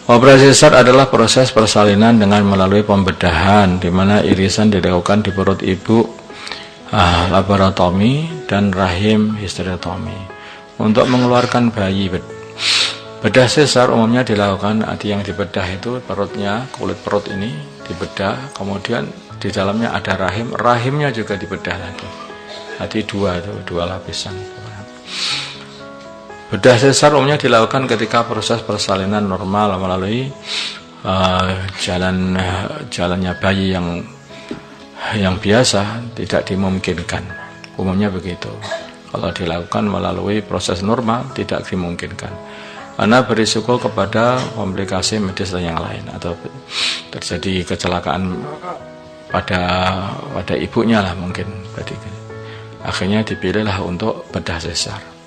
Operasi sesar adalah proses persalinan dengan melalui pembedahan, di mana irisan dilakukan di perut ibu, laparotomi, dan rahim histerektomi untuk mengeluarkan bayi. Bedah sesar umumnya dilakukan, yang dibedah itu perutnya, kulit perut ini dibedah, kemudian di dalamnya ada rahim, rahimnya juga dibedah lagi. Jadi dua lapisan. Bedah sesar umumnya dilakukan ketika proses persalinan normal melalui jalannya bayi yang biasa tidak dimungkinkan. Umumnya begitu. Kalau dilakukan melalui proses normal tidak dimungkinkan, karena berisiko kepada komplikasi medis yang lain atau terjadi kecelakaan pada ibunya lah mungkin. Akhirnya dipilihlah untuk bedah sesar.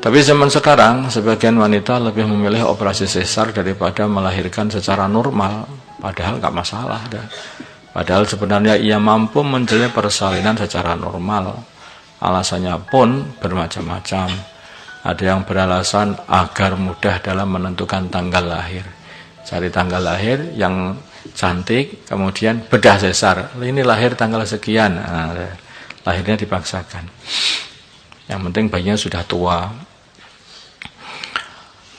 Tapi zaman sekarang sebagian wanita lebih memilih operasi sesar daripada melahirkan secara normal, padahal nggak masalah. Padahal sebenarnya ia mampu menjalani persalinan secara normal. Alasannya pun bermacam-macam. Ada yang beralasan agar mudah dalam menentukan tanggal lahir. Cari tanggal lahir yang cantik, kemudian bedah sesar. Ini lahir tanggal sekian, lahirnya dipaksakan. Yang penting bayinya sudah tua.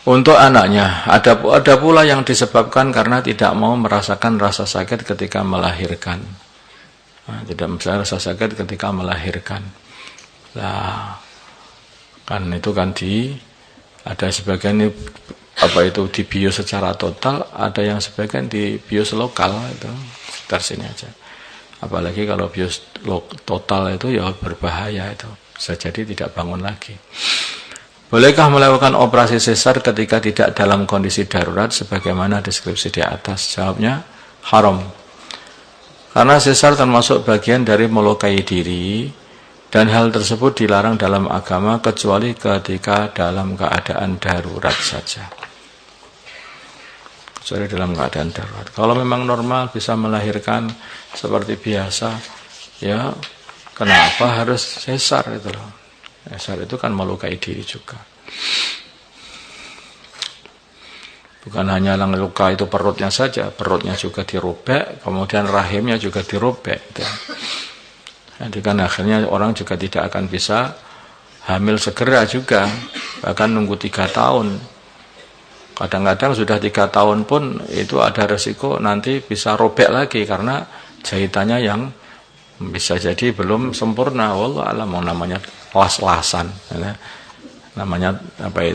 Untuk anaknya, ada pula yang disebabkan karena tidak mau merasakan rasa sakit ketika melahirkan. Tidak bisa rasa sakit ketika melahirkan. Nah, kan itu kan ada sebagian dibius secara total, ada yang sebagian dibius lokal, itu sekitar sini aja. Apalagi kalau bius total itu ya berbahaya, itu bisa jadi tidak bangun lagi. Bolehkah melakukan operasi sesar ketika tidak dalam kondisi darurat sebagaimana deskripsi di atas? Jawabnya haram. Karena sesar termasuk bagian dari melukai diri, dan hal tersebut dilarang dalam agama kecuali ketika dalam keadaan darurat saja. Kecuali dalam keadaan darurat. Kalau memang normal bisa melahirkan seperti biasa, ya kenapa harus sesar itu loh? Sesar itu kan melukai diri juga. Bukan hanya luka itu perutnya saja, perutnya juga dirobek, kemudian rahimnya juga dirobek. Jadi kan akhirnya orang juga tidak akan bisa hamil segera juga, bahkan nunggu 3 tahun. Kadang-kadang sudah 3 tahun pun itu ada resiko nanti bisa robek lagi karena jahitannya yang bisa jadi belum sempurna. Wallah alam, namanya las-lasan, namanya apa itu?